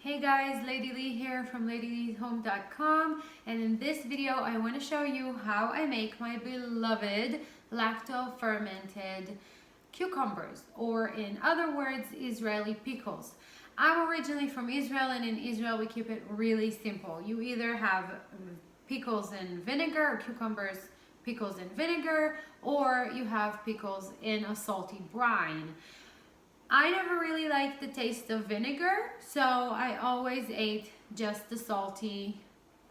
Hey guys, Lady Lee here from ladyleehome.com, and in this video I want to show you how I make my beloved Lacto Fermented cucumbers, or in other words, Israeli pickles. I'm originally from Israel, and in Israel we keep it really simple. You either have pickles in vinegar, or cucumbers, pickles in vinegar, or you have pickles in a salty brine. I never really liked the taste of vinegar, so I always ate just the salty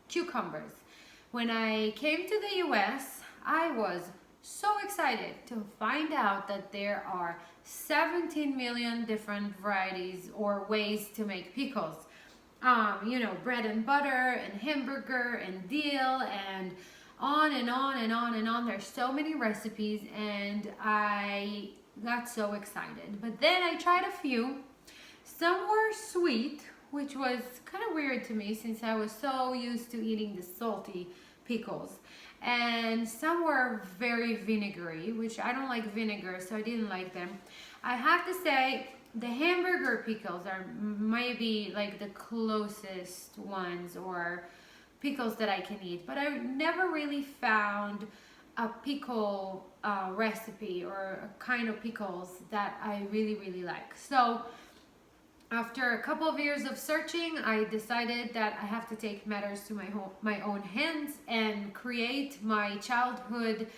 cucumbers. When I came to the US, I was so excited to find out that there are 17 million different varieties or ways to make pickles. Bread and butter and hamburger and dill and on and on and on and on. There's so many recipes, and I got so excited. But then I tried a few. Some were sweet, which was kind of weird to me since I was so used to eating the salty pickles. And some were very vinegary, which I don't like vinegar, so I didn't like them. I have to say the hamburger pickles are maybe like the closest ones or pickles that I can eat, but I never really found a pickle recipe or a kind of pickles that I really like. So after a couple of years of searching, I decided that I have to take matters to my own hands and create my childhood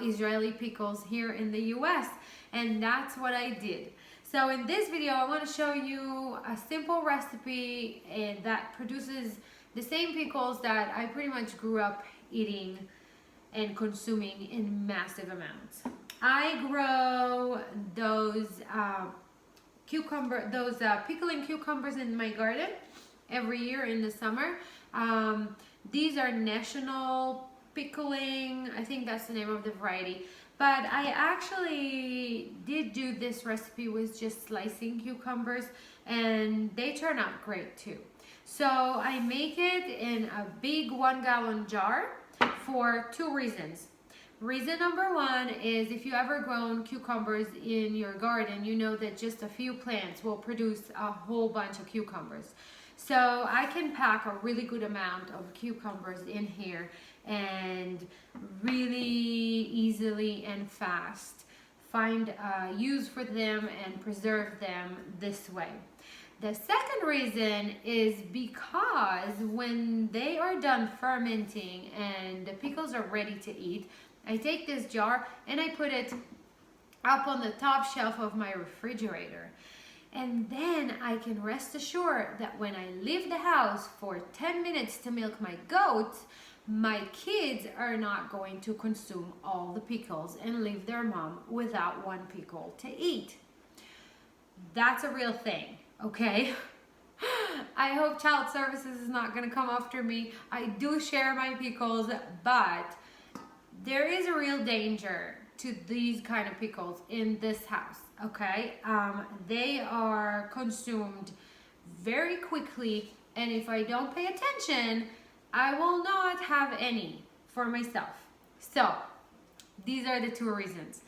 Israeli pickles here in the US, and that's what I did. So in this video I want to show you a simple recipe that produces the same pickles that I pretty much grew up eating and consuming in massive amounts. I grow those pickling cucumbers in my garden every year in the summer. These are national pickling, I think that's the name of the variety. But I actually did do this recipe with just slicing cucumbers, and they turn out great too. So I make it in a big 1-gallon jar for two reasons. Reason number one is if you ever grown cucumbers in your garden, you know that just a few plants will produce a whole bunch of cucumbers. So I can pack a really good amount of cucumbers in here and really easily and fast find use for them and preserve them this way. The second reason is because when they are done fermenting and the pickles are ready to eat, I take this jar and I put it up on the top shelf of my refrigerator. And then I can rest assured that when I leave the house for 10 minutes to milk my goats, my kids are not going to consume all the pickles and leave their mom without one pickle to eat. That's a real thing. Okay, I hope child services is not going to come after me. I do share my pickles, but there is a real danger to these kind of pickles in this house. Okay, they are consumed very quickly, and if I don't pay attention, I will not have any for myself. So these are the two reasons.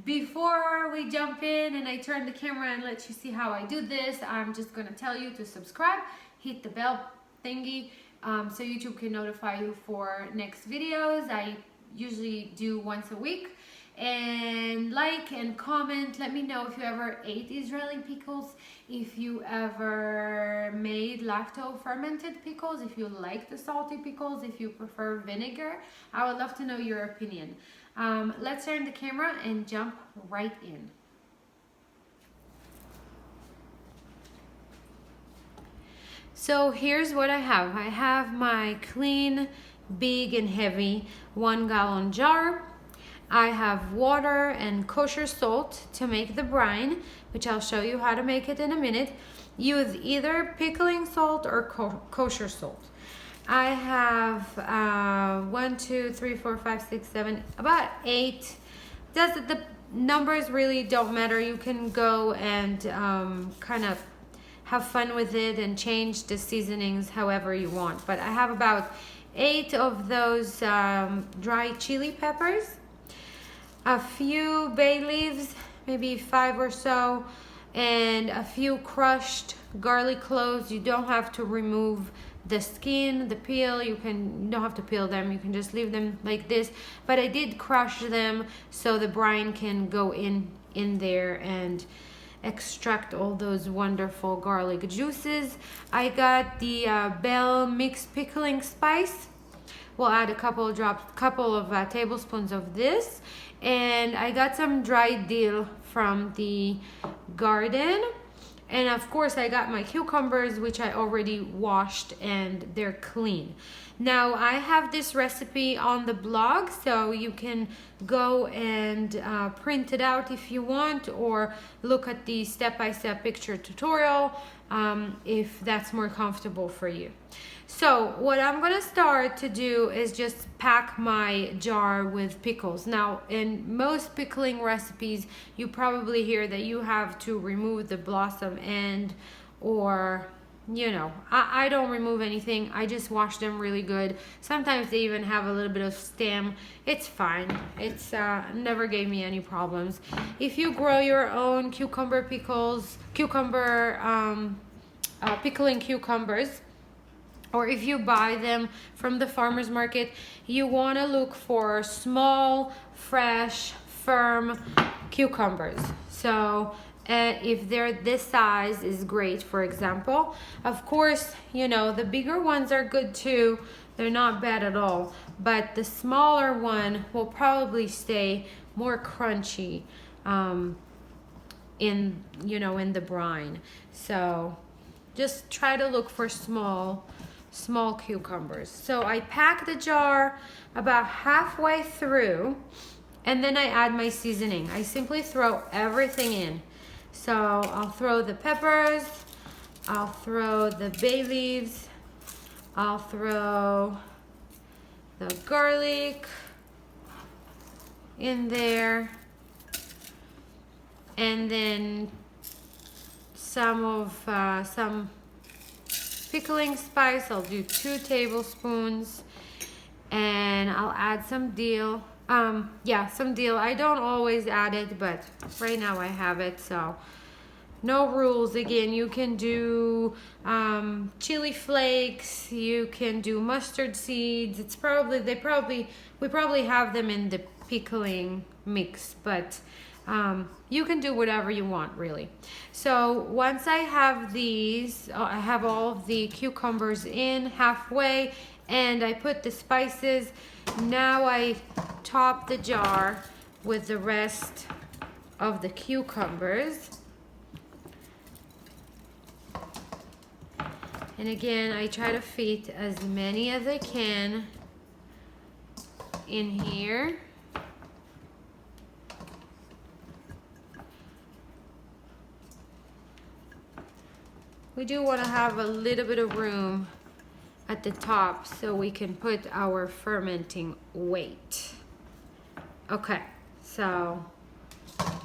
Before we jump in and I turn the camera and let you see how I do this, I'm just going to tell you to subscribe, hit the bell thingy so YouTube can notify you for next videos. I usually do once a week. And like and comment, let me know if you ever ate Israeli pickles, if you ever made lacto fermented pickles, if you like the salty pickles, if you prefer vinegar. I would love to know your opinion. Let's turn the camera and jump right in. So here's what I have. I have my clean, big and heavy 1-gallon jar. I have water and kosher salt to make the brine, which I'll show you how to make it in a minute. Use either pickling salt or kosher salt. I have 1, 2, 3, 4, 5, 6, 7, about 8. The numbers really don't matter. You can go and kind of have fun with it and change the seasonings however you want. But I have about 8 of those dry chili peppers, a few bay leaves, maybe 5 or so, and a few crushed garlic cloves. You don't have to remove the skin, the peel. You don't have to peel them, you can just leave them like this, but I did crush them so the brine can go in there and extract all those wonderful garlic juices. I got the Bell mixed pickling spice. We'll add a couple of tablespoons of this, and I got some dried dill from the garden. And of course I got my cucumbers, which I already washed and they're clean. Now I have this recipe on the blog, so you can go and print it out if you want, or look at the step-by-step picture tutorial if that's more comfortable for you. So what I'm gonna start to do is just pack my jar with pickles. Now in most pickling recipes you probably hear that you have to remove the blossom end, or you know, I don't remove anything. I just wash them really good. Sometimes they even have a little bit of stem. It's fine. It's never gave me any problems. If you grow your own cucumber pickles, pickling cucumbers, or if you buy them from the farmer's market, you want to look for small, fresh, firm cucumbers. So if they're this size is great, for example. Of course, you know, the bigger ones are good too. They're not bad at all. But the smaller one will probably stay more crunchy in the brine. So just try to look for small cucumbers. So I pack the jar about halfway through, and then I add my seasoning. I simply throw everything in. So I'll throw the peppers, I'll throw the bay leaves, I'll throw the garlic in there, and then some pickling spice. I'll do 2 tablespoons, and I'll add some dill. Some dill. I don't always add it, but right now I have it, so no rules. Again, you can do chili flakes, you can do mustard seeds. We probably have them in the pickling mix, but you can do whatever you want, really. So once I have these, I have all of the cucumbers in halfway, and I put the spices. Now I top the jar with the rest of the cucumbers. And again, I try to fit as many as I can in here. We do want to have a little bit of room at the top so we can put our fermenting weight. Okay, so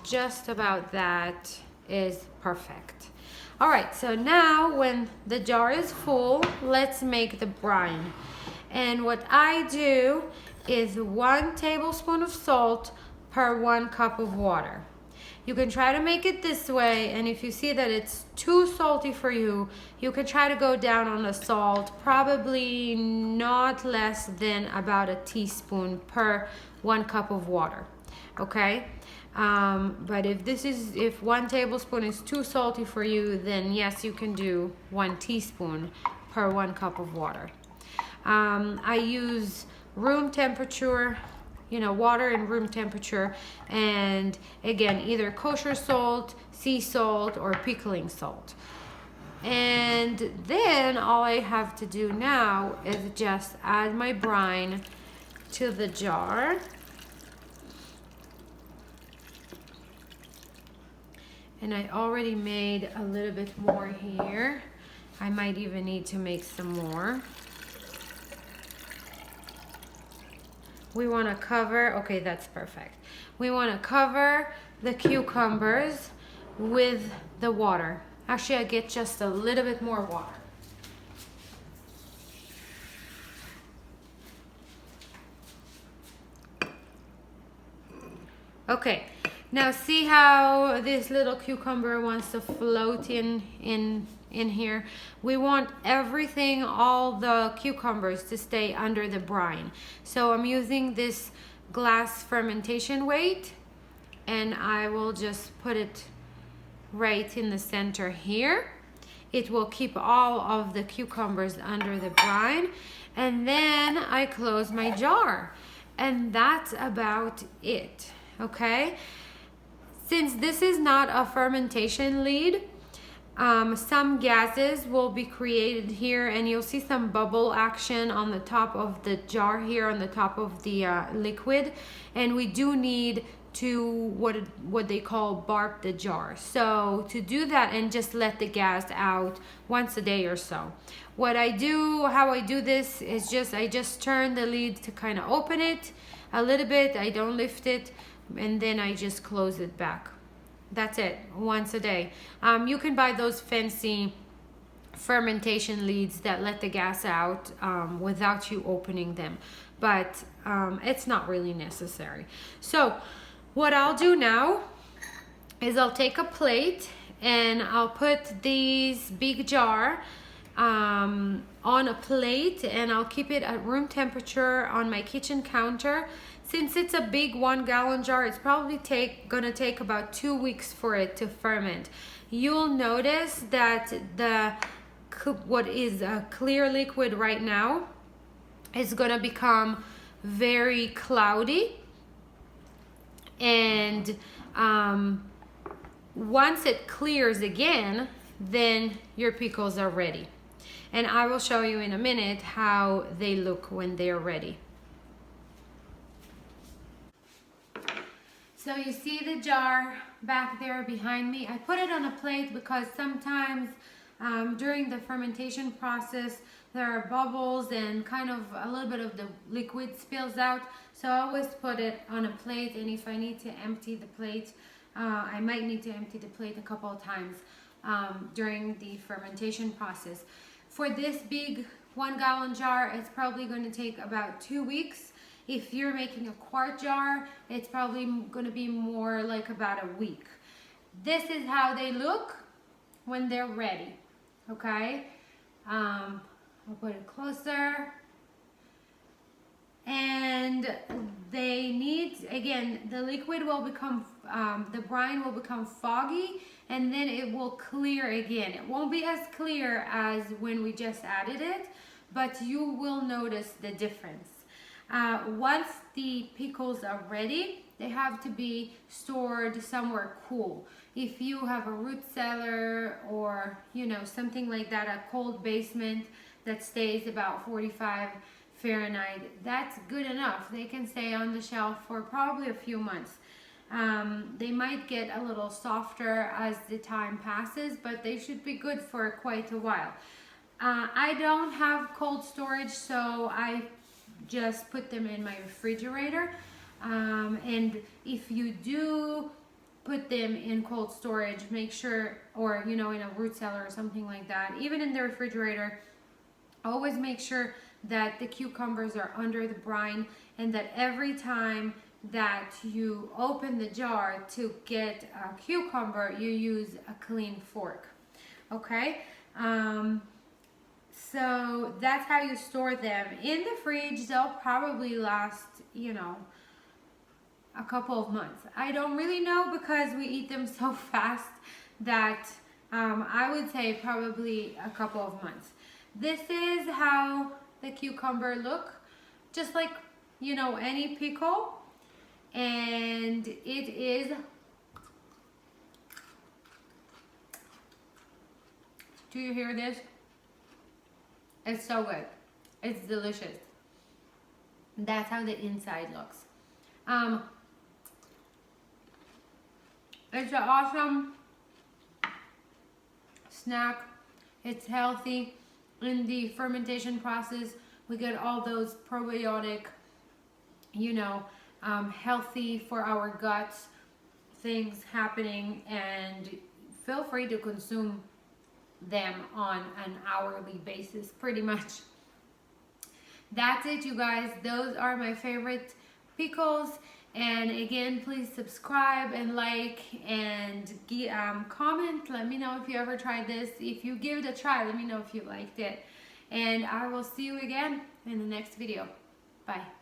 just about that is perfect. All right, so now when the jar is full, let's make the brine. And what I do is 1 tablespoon of salt per 1 cup of water. You can try to make it this way, and if you see that it's too salty for you, you can try to go down on the salt, probably not less than about a teaspoon per 1 cup of water, okay? But if 1 tablespoon is too salty for you, then yes, you can do 1 teaspoon per 1 cup of water. I use room temperature, water in room temperature, and again, either kosher salt, sea salt, or pickling salt. And then all I have to do now is just add my brine to the jar. And I already made a little bit more here. I might even need to make some more. We want to cover, okay, that's perfect. We want to cover the cucumbers with the water. Actually, I get just a little bit more water. Okay, Now see how this little cucumber wants to float in here? We want everything, all the cucumbers, to stay under the brine. So I'm using this glass fermentation weight, and I will just put it right in the center here. It will keep all of the cucumbers under the brine, and then I close my jar, and that's about it. Okay, since this is not a fermentation lead, some gases will be created here, and you'll see some bubble action on the top of the jar here, on the top of the liquid, and we do need to what they call barb the jar. So to do that and just let the gas out once a day or so. What I do, how I do this is I just turn the lid to kind of open it a little bit. I don't lift it, and then I just close it back. That's it, once a day. You can buy those fancy fermentation lids that let the gas out without you opening them, but it's not really necessary. So what I'll do now is I'll take a plate and I'll put this big jar on a plate, and I'll keep it at room temperature on my kitchen counter. Since it's a big 1 gallon jar, it's probably gonna take about 2 weeks for it to ferment. You'll notice that what is a clear liquid right now is gonna become very cloudy, and once it clears again, then your pickles are ready. And I will show you in a minute how they look when they're ready. So you see the jar back there behind me. I put it on a plate because sometimes during the fermentation process there are bubbles and kind of a little bit of the liquid spills out. So I always put it on a plate, and if I need to empty the plate, I might need to empty the plate a couple of times during the fermentation process. For this big 1 gallon jar, it's probably going to take about 2 weeks. If you're making a quart jar, it's probably going to be more like about a week. This is how they look when they're ready. Okay, I'll put it closer. And they need, again, the liquid will become, the brine will become foggy, and then it will clear again. It won't be as clear as when we just added it, but you will notice the difference. Once the pickles are ready, they have to be stored somewhere cool. If you have a root cellar or, you know, something like that, a cold basement that stays about 45 Fahrenheit, that's good enough. They can stay on the shelf for probably a few months. They might get a little softer as the time passes, but they should be good for quite a while. I don't have cold storage, so I just put them in my refrigerator. And if you do put them in cold storage, make sure, or you know, in a root cellar or something like that, even in the refrigerator, always make sure that the cucumbers are under the brine, and that every time that you open the jar to get a cucumber, you use a clean fork. Okay, so that's how you store them. In the fridge, they'll probably last, you know, a couple of months. I don't really know because we eat them so fast that I would say probably a couple of months. This is how the cucumber look, just like, you know, any pickle, and it is, do you hear this? It's so good. It's delicious. That's how the inside looks. It's an awesome snack. It's healthy. In the fermentation process, we get all those probiotic, you know, healthy for our guts things happening, and feel free to consume them on an hourly basis, pretty much. That's it, you guys. Those are my favorite pickles, And again, please subscribe and like and comment. Let me know if you ever tried this. If you give it a try, let me know if you liked it. And I will see you again in the next video. Bye.